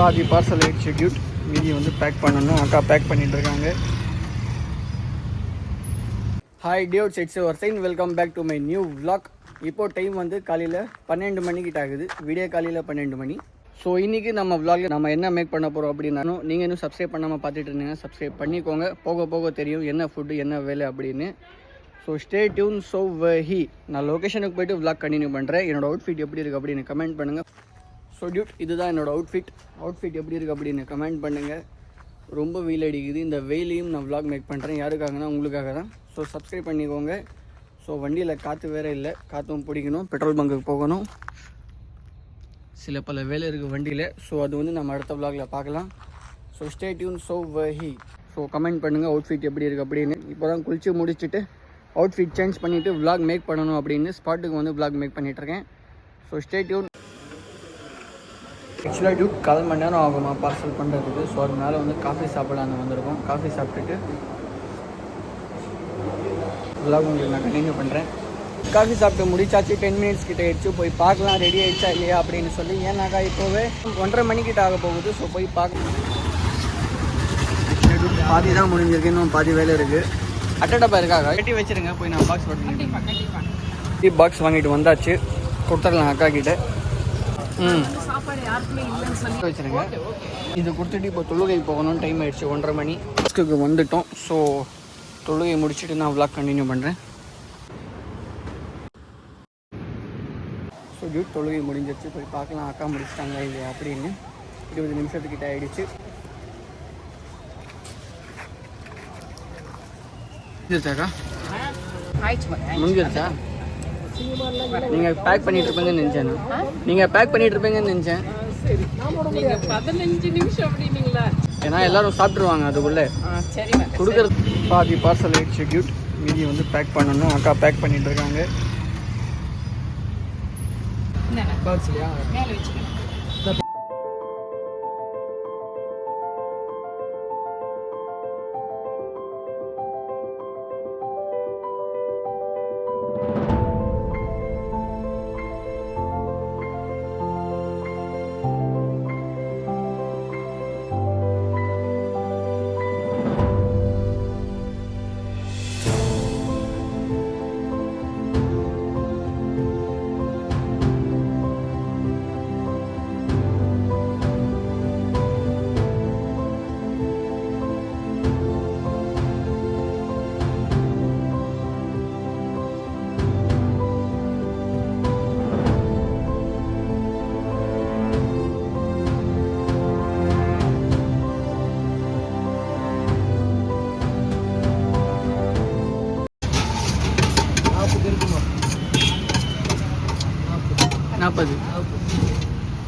பாதி parcel execute, மீதி வந்து பேக் பண்ணணும். அக்கா பேக் பண்ணிட்டு இருக்காங்க. Hi dudes, it's your sign. Welcome back to my new vlog. இப்போது டைம் வந்து காலையில் 12 மணிக்கிட்ட ஆகுது. விடிய காலையில் 12 மணி. ஸோ இன்றைக்கி நம்ம vlogல நம்ம என்ன மேக் பண்ண போகிறோம் அப்படின்னாலும், நீங்கள் இன்னும் சப்ஸ்கிரைப் பண்ணாமல் பார்த்துட்டு இருந்தீங்கன்னா சப்ஸ்கிரைப் பண்ணிக்கோங்க. போக போக தெரியும் என்ன ஃபுட்டு என்ன வேலை அப்படின்னு. So stay tune. So he நான் லொக்கேஷனுக்கு போய்ட்டு vlog கண்டினியூ பண்ணுறேன். என்னோடய அவுட்ஃபிட் எப்படி இருக்குது அப்படின்னு கமெண்ட் பண்ணுங்கள். ஸோ டியூட், இதுதான் என்னோடய அவுட்ஃபிட் எப்படி இருக்குது அப்படின்னு கமெண்ட் பண்ணுங்கள். ரொம்ப வெயில் அடிக்குது. இந்த வெயிலையும் நான் vlog மேக் பண்ணுறேன். யாருக்காகனா உங்களுக்காக தான். ஸோ சப்ஸ்கிரைப் பண்ணிக்கோங்க. ஸோ வண்டியில் காற்று வேறு இல்லை, காற்றும் பிடிக்கணும். பெட்ரோல் பங்குக்கு போகணும். சில பல வேலை இருக்குது வண்டியில். ஸோ அது வந்து நம்ம அடுத்த vlogல பார்க்கலாம். So stay tune. So he so comment பண்ணுங்கள் அவுட்ஃபிட் எப்படி இருக்குது அப்படின்னு. இப்போ தான் குளித்து முடிச்சுட்டு அவுட்ஃபிட் சேஞ்ச் பண்ணிவிட்டு vlog மேக் பண்ணணும் அப்படின்னு ஸ்பாட்டுக்கு வந்து vlog மேக் பண்ணிகிட்ருக்கேன். So stay tune. ஆக்சுவலாக டியூட் 1/4 மணி நேரம் ஆகுமா பார்சல் பண்ணுறதுக்கு. ஸோ அதனால வந்து காஃபி சாப்பிடலான்னு வந்திருக்கோம். காஃபி சாப்பிட்டுட்டு vlog உங்களுக்கு நான் கண்டினியூ பண்ணுறேன். காஃபி சாப்பிட்டு முடிச்சாச்சு. 10 மினிட்ஸ் கிட்ட ஆயிடுச்சு. போய் பார்க்கலாம் ரெடி ஆகிடுச்சா இல்லையா அப்படின்னு சொல்லி. ஏன்னாக்கா இப்போவே 1:30 மணிக்கிட்ட ஆக போகுது. ஸோ போய் பார்க்கலாம். பாதி தான் முடிஞ்சிருக்கு, இன்னும் பாதி வேலை இருக்குது. அட்டடப்பா இருக்காங்க, கட்டி வச்சுருங்க. போய் நான் பாக்ஸ் பண்ணி பாக்ஸ் வாங்கிட்டு வந்தாச்சு. கொடுத்துடலாம் அக்கா கிட்ட. வச்சுருங்க. இது கொடுத்துட்டு இப்போ தொழுகை போகணும்னு டைம் ஆகிடுச்சு. 1:30 மணி. பாக்ஸுக்கு வந்துட்டோம். ஸோ தொழுகை முடிச்சுட்டு நான் vlog கண்டினியூ பண்ணுறேன். ஸோ டியூட் தொழுகை முடிஞ்சிருச்சு. போய் பார்க்கலாம் அக்கா முடிச்சிட்டாங்களா இல்லையா அப்படின்னு. 20 நிமிஷத்துக்கிட்ட ஆகிடுச்சு. முடிஞ்சிருச்சாக்கா? முடிஞ்சிருச்சா? நீங்கள் பேக் பண்ணிட்டு இருப்பீங்கன்னு நினச்சேன். ஏன்னா எல்லாரும் சாப்பிட்ருவாங்க அதுக்குள்ளே. கொடுக்குறது பாதி பார்சல் எக்ஸிக்யூட், மீதி வந்து பேக் பண்ணணும். அக்கா பேக் பண்ணிட்டு இருக்காங்க.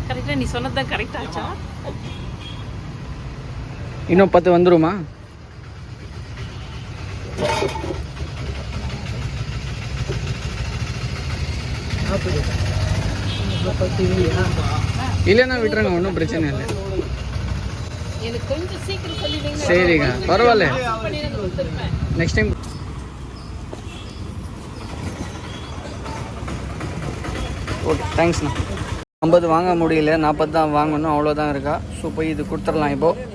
கரெக்டாக நீ சொன்னது தான் கரெக்டாச்சா? இன்னும் 10 வந்துருமா? இல்லைன்னா விட்டுருங்க, ஒன்றும் பிரச்சனை இல்லை. சரிங்க, பரவாயில்ல. Next time. ஓகே, தேங்க்ஸ்ண்ணா. 50 வாங்க முடியல, 40 தான் வாங்கணும், அவ்வளோதான் இருக்கா. ஸோ போய் இது கொடுத்துடலாம் இப்போது.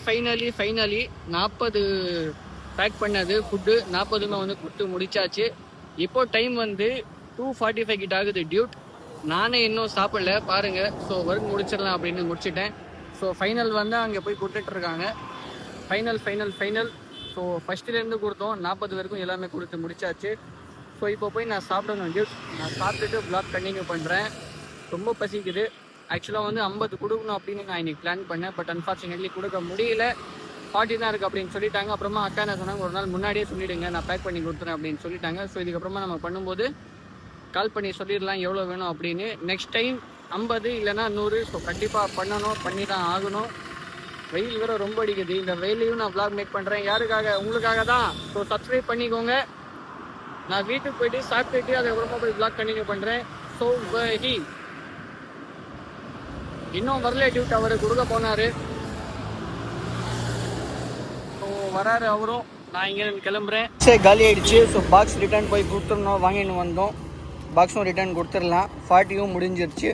ஃபைனலி 40 பேக் பண்ணது ஃபுட்டு 40மே வந்து கொடுத்து முடிச்சாச்சு. இப்போ டைம் வந்து 2:45 கிட்ட ஆகுது டியூட். நானே இன்னும் சாப்பிடல பாருங்க. ஸோ ஒர்க் முடிச்சிடலாம் அப்படின்னு முடிச்சிட்டேன். ஸோ ஃபைனல் வந்து அங்கே போய் கொடுத்துட்ருக்காங்க. ஃபைனல். ஸோ ஃபஸ்ட்டுலேருந்து கொடுத்தோம் 40 வரைக்கும் எல்லாமே கொடுத்து முடிச்சாச்சு. ஸோ இப்போ போய் நான் சாப்பிடணும் டியூட். நான் சாப்பிட்டுட்டு vlog கண்டினியூ பண்ணுறேன். ரொம்ப பசிக்குது. ஆக்சுவலாக வந்து 50 கொடுக்கணும் அப்படின்னு நான் இன்னைக்கு பிளான் பண்ணேன். பட் அன்ஃபார்ச்சுனேட்லி கொடுக்க முடியல. 40 தான் இருக்குது அப்படின்னு சொல்லிட்டாங்க. அப்புறமா அக்கா என்ன சொன்னாங்க, ஒரு நாள் முன்னாடியே சொல்லிவிடுங்க, நான் பேக் பண்ணி கொடுத்துறேன் அப்படின்னு சொல்லிட்டாங்க. ஸோ இதுக்கப்புறமா நம்ம பண்ணும்போது கால் பண்ணி சொல்லிடலாம் எவ்வளோ வேணும் அப்படின்னு. நெக்ஸ்ட் டைம் 50 இல்லைனா 100. ஸோ கண்டிப்பாக பண்ணி தான் ஆகணும். வெயில் வேறு ரொம்ப அடிக்குது. இந்த வெயிலையும் நான் vlog மேக் பண்ணுறேன். யாருக்காக? உங்களுக்காக தான். ஸோ சப்ஸ்கிரைப் பண்ணிக்கோங்க. நான் வீட்டுக்கு போயிட்டு சாப்பிட்டுட்டு அதுக்கப்புறமா போய் vlog கண்டினியூ பண்ணுறேன். ஸோ இன்னும் வரல டியூட். அவர் கொடுக்க போனார். ஸோ வராரு அவரும். நான் இங்கே கிளம்புறேன். சரி காலி ஆகிடுச்சு. ஸோ பாக்ஸ் ரிட்டர்ன் போய் கொடுத்துடணும். வாங்கின்னு வந்தோம். பாக்ஸும் ரிட்டர்ன் கொடுத்துடலாம். 40யும் முடிஞ்சிருச்சு.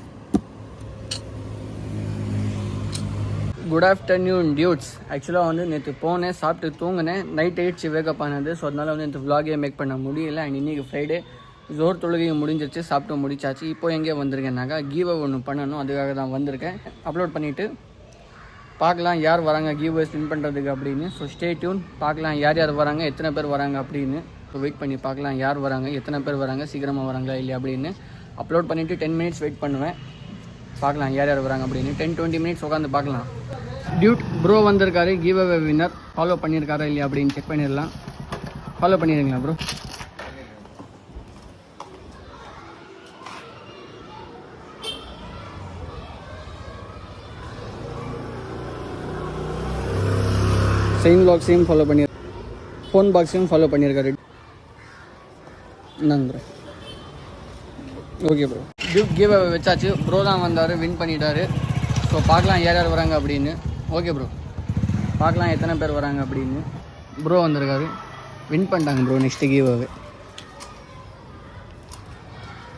Good afternoon dudes. ஆக்சுவலாக வந்து நேற்று போனேன், சாப்பிட்டு தூங்கினேன். நைட் ஆயிடுச்சு வேக்கப் ஆனது. ஸோ அதனால் வந்து நேற்று vlog மேக் பண்ண முடியல. அண்ட் இன்றைக்கி ஃப்ரைடே ஜோர் தொழுகையும் முடிஞ்சிருச்சு, சாப்பிட்டு முடிச்சாச்சு. இப்போ எங்கே வந்திருக்கேன்னாக்கா கீவ் ஒன்று பண்ணணும், அதுக்காக தான் வந்திருக்கேன். அப்லோட் பண்ணிவிட்டு பார்க்கலாம் யார் வராங்க கீவ் வின் பண்ணுறதுக்கு அப்படின்னு. So stay tune. பார்க்கலாம் யார் வராங்க, எத்தனை பேர் வராங்க அப்படின்னு. ஸோ வெயிட் பண்ணி பார்க்கலாம் யார் வராங்க, எத்தனை பேர் வராங்க, சீக்கிரமாக வராங்களா இல்லையா அப்படின்னு. அப்லோட் பண்ணிவிட்டு 10 மினிட்ஸ் வெயிட் பண்ணுவேன். பார்க்கலாம் யார் வராங்க அப்படின்னு. 10-20 மினிட்ஸ் உட்காந்து பார்க்கலாம். டியூட் ப்ரோ வந்திருக்காரு, கிவ் அவே வின்னர். ஃபாலோ பண்ணியிருக்காரா இல்லையா அப்படின்னு செக் பண்ணிடலாம். ஃபாலோ பண்ணிடுங்களா ப்ரோ? செயின் பாக்ஸையும் ஃபாலோ பண்ணி, ஃபோன் பாக்ஸையும் ஃபாலோ பண்ணியிருக்காரு. என்னங்க bro? Okay bro. Dude giveaway வச்சாச்சு. ப்ரோ தான் வந்தார், வின் பண்ணிட்டாரு. ஸோ பார்க்கலாம் யார் வராங்க அப்படின்னு. ஓகே ப்ரோ, பார்க்கலாம் எத்தனை பேர் வராங்க அப்படின்னு. ப்ரோ வந்திருக்காரு, வின் பண்ணிட்டாங்க bro. Next giveaway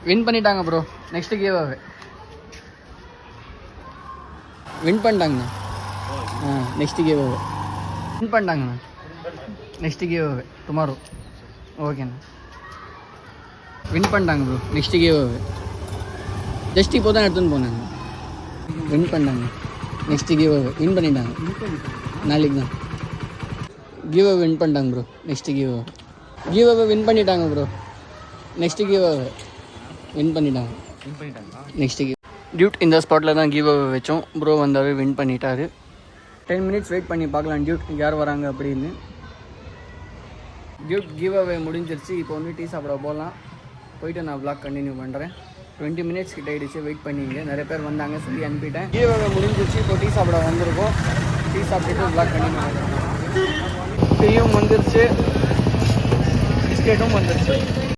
win பண்ணிட்டாங்க bro. Next giveaway win பண்ணிட்டாங்கண்ணா. நெக்ஸ்ட்டு கிவ் அவே வின் பண்ணிட்டாங்கண்ணா. Next giveaway tomorrow. ஓகேண்ணா, வின் பண்ணிட்டாங்க bro. Next giveaway just இப்போ தான் எடுத்துன்னு போனாங்க. வின் பண்ணாங்க. நெக்ஸ்ட்டு கிவ் அவே வின் பண்ணிட்டாங்க. நாளைக்கு தான் கிவ் அவே வின் பண்ணிட்டாங்க bro. Next giveaway win பண்ணிட்டாங்க bro. Next giveaway win பண்ணிட்டாங்க. நெக்ஸ்ட்டு கிவ் டியூட் இந்த ஸ்பாட்டில் தான் கிவ் அவே வச்சோம். ப்ரோ வந்தார், வின் பண்ணிட்டாரு. 10 மினிட்ஸ் வெயிட் பண்ணி பார்க்கலாம் டியூட் யார் வராங்க அப்படின்னு. டியூட் கிவ் அவே முடிஞ்சிருச்சு. இப்போ வந்து டீ சாப்பிட போகலாம். போயிட்டு நான் vlog கண்டினியூ பண்ணுறேன். 20 மினிட்ஸ் கிட்ட ஆகிடுச்சு, வெயிட் பண்ணிங்க. நிறைய பேர் வந்தாங்க, சொல்லி அனுப்பிட்டேன். கிவ் அவே முடிஞ்சிருச்சு. இப்போ டீ சாப்பிட வந்திருக்கோம். டீ சாப்பிட்டுட்டு vlog கண்டினியூ பண்ணுறோம். டீயும் வந்துருச்சு, பிஸ்கெட்டும் வந்துருச்சு.